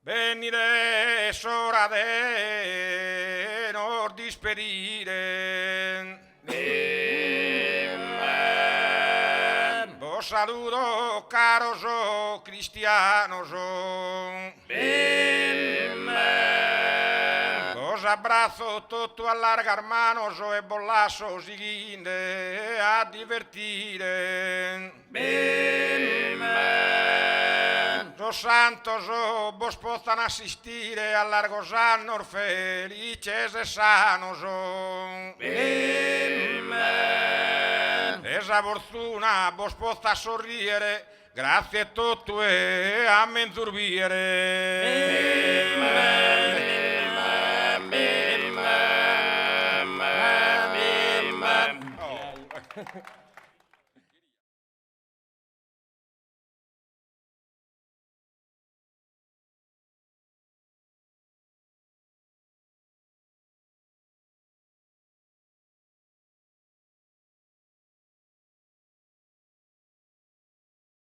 Venire sora de nor disperiren. Amen. Vos saludo, caros cristianos. Amen. Vos abrazo tutto allargar manos e bollasso seguinde a divertire. Amen. Los santos vos possano assistire a largos annos felices e sanos. Amen. Esa fortuna vos possa sorridere, grazie a tutto e a menturbiere. Amen. Amen. Amen. Amen. Oh.